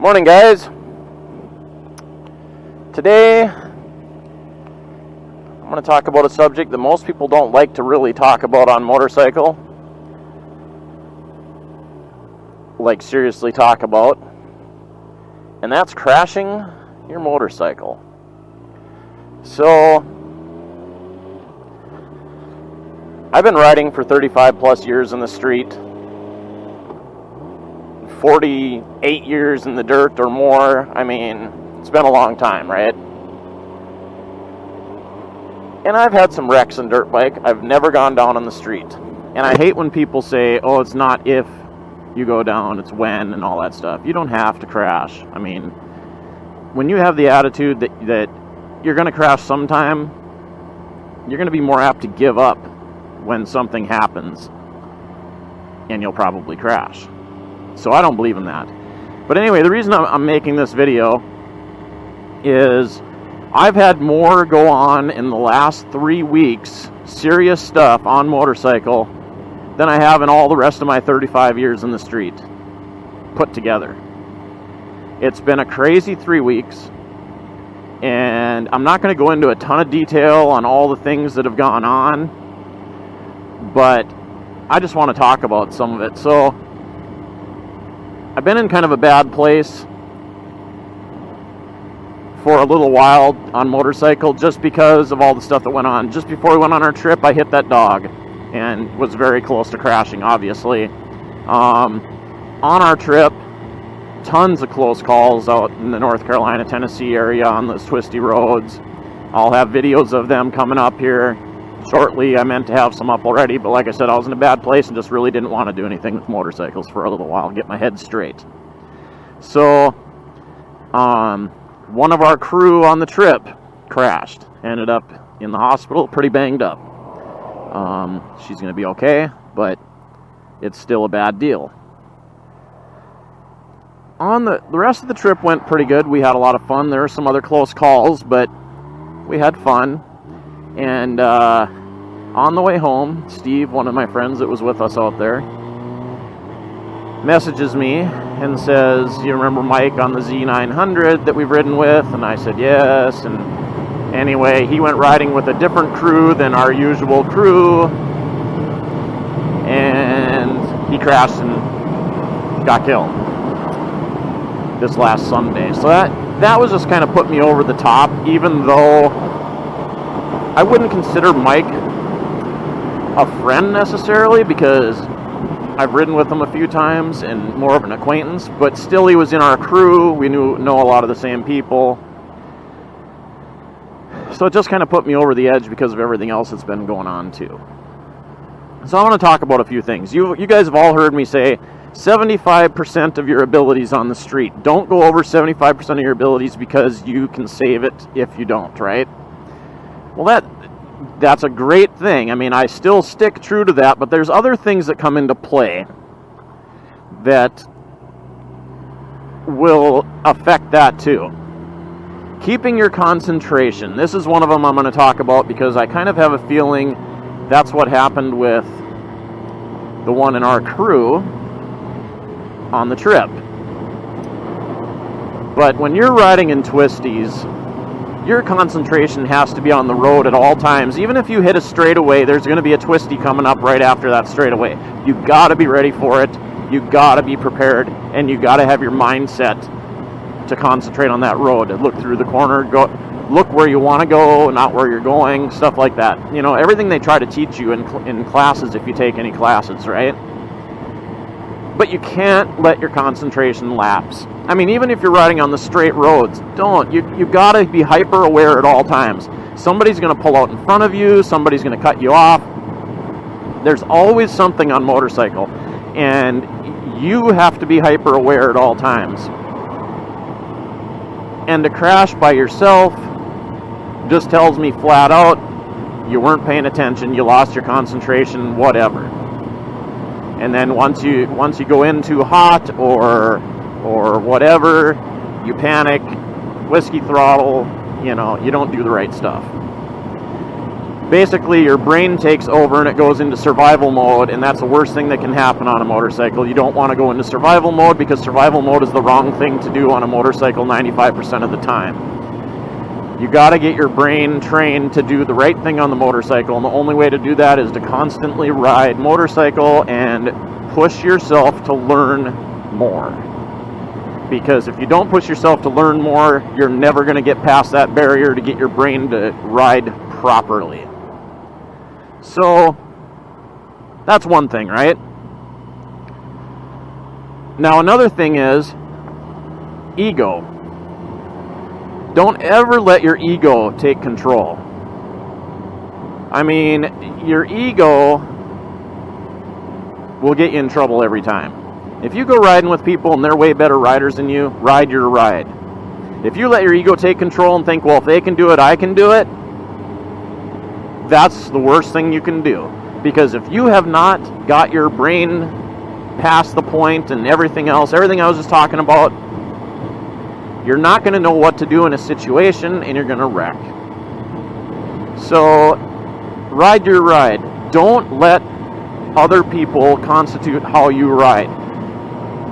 Morning, guys. Today I'm going to talk about a subject that most people don't like to really talk about on motorcycle. Like seriously talk about. And that's crashing your motorcycle. So I've been riding for 35 plus years in the street. 48 years in the dirt or more. I mean, it's been a long time, right? And I've had some wrecks in dirt bike. I've never gone down on the street. And I hate when people say, oh, it's not if you go down, it's when, and all that stuff. You don't have to crash. I mean, when you have the attitude that you're going to crash sometime, you're going to be more apt to give up when something happens, and you'll probably crash. So I don't believe in that. But anyway, the reason I'm making this video is I've had more go on in the last 3 weeks, serious stuff on motorcycle, than I have in all the rest of my 35 years in the street put together. It's been a crazy 3 weeks, and I'm not going to go into a ton of detail on all the things that have gone on, but I just want to talk about some of it. So I've been in kind of a bad place for a little while on motorcycle just because of all the stuff that went on. Just before we went on our trip, I hit that dog and was very close to crashing, obviously. On our trip, tons of close calls out in the North Carolina, Tennessee area on those twisty roads. I'll have videos of them coming up here shortly. I meant to have some up already, but like I said, I was in a bad place and just really didn't want to do anything with motorcycles for a little while, get my head straight. So, one of our crew on the trip crashed, ended up in the hospital, pretty banged up. She's going to be okay, but it's still a bad deal. On the rest of the trip went pretty good. We had a lot of fun. There were some other close calls, but we had fun. And on the way home, Steve, one of my friends that was with us out there, messages me and says, you remember Mike on the Z900 that we've ridden with? And I said, yes. And anyway, he went riding with a different crew than our usual crew, and he crashed and got killed this last Sunday. So that was just kind of put me over the top, even though I wouldn't consider Mike a friend necessarily, because I've ridden with him a few times and more of an acquaintance, but still he was in our crew. We know a lot of the same people. So it just kind of put me over the edge because of everything else that's been going on too. So I want to talk about a few things. You guys have all heard me say 75% of your abilities on the street. Don't go over 75% of your abilities because you can save it if you don't, right? Well, that's a great thing. I mean, I still stick true to that, but there's other things that come into play that will affect that too. Keeping your concentration. This is one of them I'm going to talk about because I kind of have a feeling that's what happened with the one in our crew on the trip. But when you're riding in twisties, your concentration has to be on the road at all times. Even if you hit a straightaway, there's going to be a twisty coming up right after that straightaway. You got to be ready for it. You got to be prepared, and you got to have your mindset to concentrate on that road and look through the corner, look where you want to go, not where you're going, stuff like that. You know, everything they try to teach you in classes if you take any classes, right? But you can't let your concentration lapse. I mean, even if you're riding on the straight roads, don't. You gotta be hyper aware at all times. Somebody's gonna pull out in front of you, somebody's gonna cut you off. There's always something on motorcycle, and you have to be hyper aware at all times. And to crash by yourself just tells me flat out, you weren't paying attention, you lost your concentration, whatever. And then once you go in too hot or whatever, you panic, whiskey throttle, you don't do the right stuff. basically your brain takes over and it goes into survival mode, and that's the worst thing that can happen on a motorcycle. You don't want to go into survival mode, because survival mode is the wrong thing to do on a motorcycle 95% of the time. You got to get your brain trained to do the right thing on the motorcycle, and the only way to do that is to constantly ride motorcycle and push yourself to learn more. Because if you don't push yourself to learn more, you're never going to get past that barrier to get your brain to ride properly. So that's one thing, right? Now another thing is ego. Don't ever let your ego take control. I mean, your ego will get you in trouble every time. If you go riding with people and they're way better riders than you, ride your ride. If you let your ego take control and think, well, if they can do it, I can do it, that's the worst thing you can do. Because if you have not got your brain past the point and everything else, everything I was just talking about, you're not going to know what to do in a situation, and you're going to wreck. So, ride your ride. Don't let other people constitute how you ride.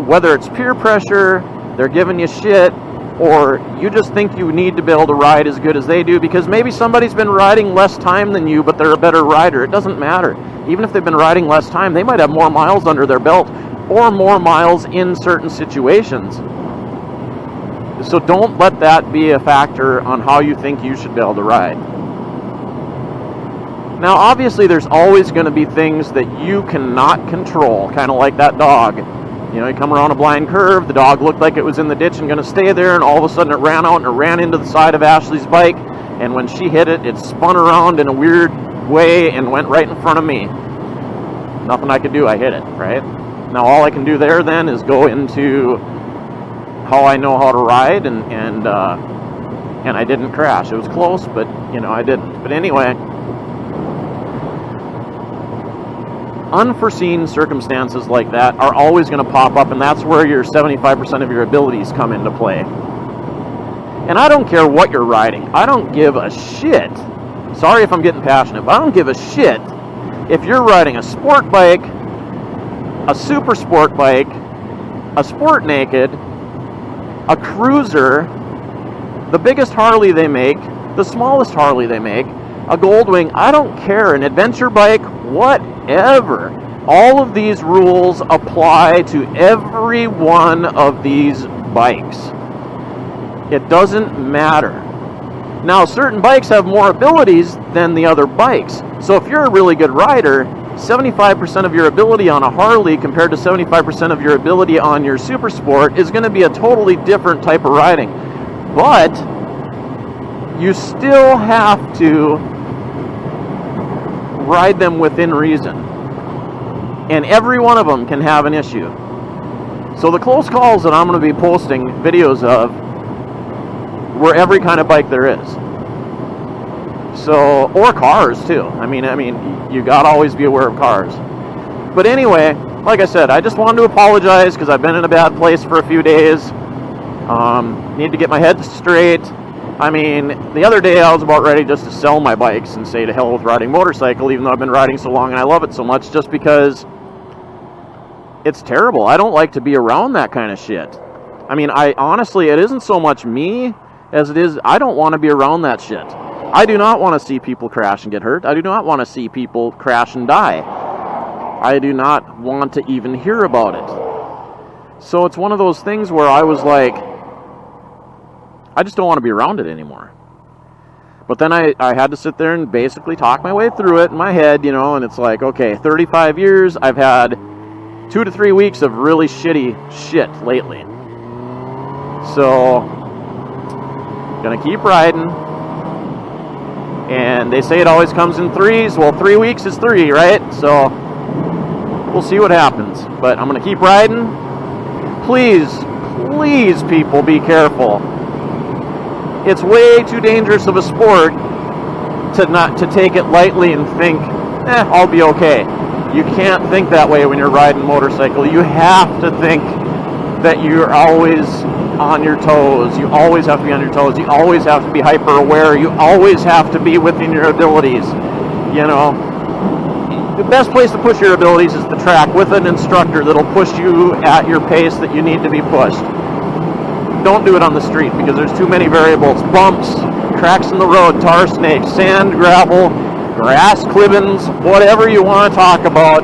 Whether it's peer pressure, they're giving you shit, or you just think you need to be able to ride as good as they do, because maybe somebody's been riding less time than you, but they're a better rider. It doesn't matter. Even if they've been riding less time, they might have more miles under their belt, or more miles in certain situations. So don't let that be a factor on how you think you should be able to ride. Now, obviously, there's always going to be things that you cannot control, kind of like that dog. You know, you come around a blind curve, the dog looked like it was in the ditch and going to stay there, and all of a sudden it ran out and it ran into the side of Ashley's bike, and when she hit it, it spun around in a weird way and went right in front of me. Nothing I could do, I hit it, right? Now, all I can do there then is go into how I know how to ride, and I didn't crash. It was close, but I didn't. But anyway, unforeseen circumstances like that are always going to pop up, and that's where your 75% of your abilities come into play. And I don't care what you're riding. I don't give a shit. Sorry if I'm getting passionate, but I don't give a shit if you're riding a sport bike, a super sport bike, a sport naked, a cruiser, the biggest Harley they make, the smallest Harley they make, a Goldwing, I don't care, an adventure bike, whatever. All of these rules apply to every one of these bikes. It doesn't matter. Now, certain bikes have more abilities than the other bikes. So if you're a really good rider, 75% of your ability on a Harley compared to 75% of your ability on your Super Sport is going to be a totally different type of riding. But you still have to ride them within reason. And every one of them can have an issue. So the close calls that I'm going to be posting videos of were every kind of bike there is. So, or cars too. I mean, you gotta always be aware of cars. But anyway, like I said, I just wanted to apologize because I've been in a bad place for a few days. Need to get my head straight. I mean, the other day I was about ready just to sell my bikes and say to hell with riding motorcycle, even though I've been riding so long and I love it so much, just because it's terrible. I don't like to be around that kind of shit. I mean, honestly, it isn't so much me as it is, I don't want to be around that shit. I do not want to see people crash and get hurt. I do not want to see people crash and die. I do not want to even hear about it. So it's one of those things where I was like, I just don't want to be around it anymore. But then I had to sit there and basically talk my way through it in my head, and it's like, okay, 35 years, I've had 2 to 3 weeks of really shitty shit lately. So, gonna keep riding. And they say it always comes in threes. Well, 3 weeks is 3, right? So, we'll see what happens. But I'm gonna keep riding. Please, people, be careful. It's way too dangerous of a sport to take it lightly and think, I'll be okay. You can't think that way when you're riding a motorcycle. You have to think that you're always on your toes. You always have to be on your toes. You always have to be hyper aware. You always have to be within your abilities. you know, the best place to push your abilities is the track with an instructor that'll push you at your pace that you need to be pushed. Don't do it on the street because there's too many variables. Bumps, cracks in the road, tar snakes, sand, gravel, grass clippings, whatever you want to talk about,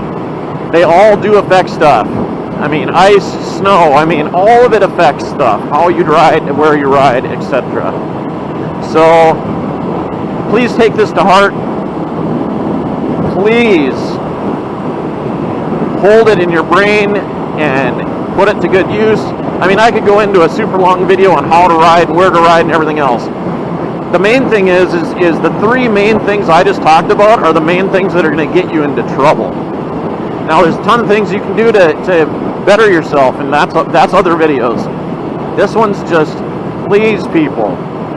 they all do affect stuff. I mean, ice, snow, I mean, all of it affects stuff. How you ride, where you ride, etc. So, please take this to heart. Please hold it in your brain and put it to good use. I mean, I could go into a super long video on how to ride and where to ride and everything else. The main thing is the three main things I just talked about are the main things that are going to get you into trouble. Now, there's a ton of things you can do to better yourself, and that's other videos. This one's just, please, people,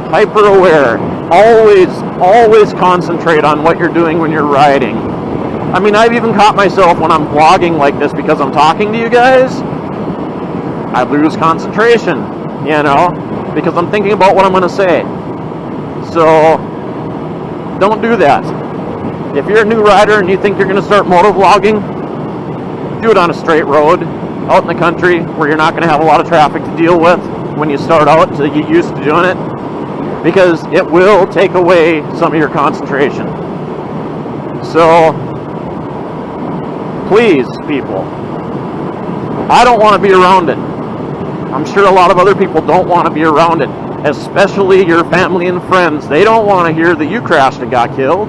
hyper aware. Always concentrate on what you're doing when you're riding. I mean, I've even caught myself when I'm vlogging like this because I'm talking to you guys. I lose concentration, you know, because I'm thinking about what I'm going to say. So, don't do that. If you're a new rider and you think you're going to start motovlogging, do it on a straight road, out in the country, where you're not going to have a lot of traffic to deal with when you start out to get used to doing it, because it will take away some of your concentration. So, please, people, I don't want to be around it. I'm sure a lot of other people don't want to be around it, especially your family and friends. They don't want to hear that you crashed and got killed.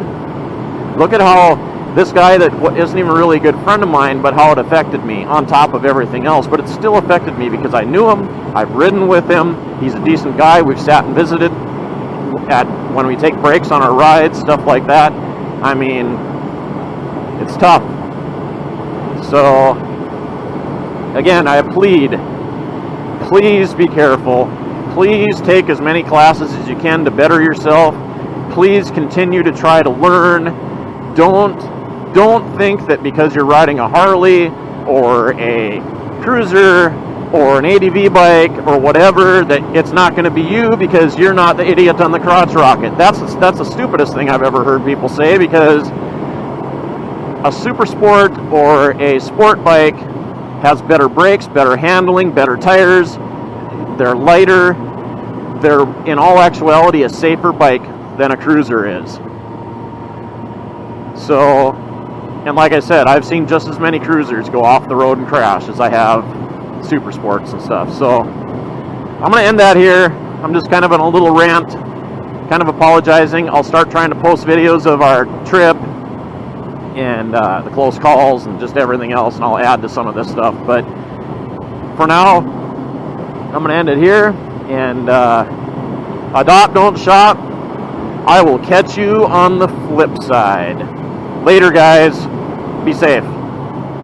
Look at how this guy that isn't even really a good friend of mine, but how it affected me on top of everything else. But it still affected me because I knew him. I've ridden with him. He's a decent guy. We've sat and visited when we take breaks on our rides, stuff like that. I mean, it's tough. So, again, I plead, please be careful. Please take as many classes as you can to better yourself. Please continue to try to learn. Don't think that because you're riding a Harley or a cruiser or an ADV bike or whatever that it's not going to be you because you're not the idiot on the crotch rocket. That's the stupidest thing I've ever heard people say, because a super sport or a sport bike has better brakes, better handling, better tires. They're lighter. They're, in all actuality, a safer bike than a cruiser is. So, and like I said, I've seen just as many cruisers go off the road and crash as I have super sports and stuff. So, I'm going to end that here. I'm just kind of on a little rant, kind of apologizing. I'll start trying to post videos of our trip and the close calls and just everything else, and I'll add to some of this stuff. But for now, I'm going to end it here, and adopt, don't shop. I will catch you on the flip side. Later, guys. Be safe.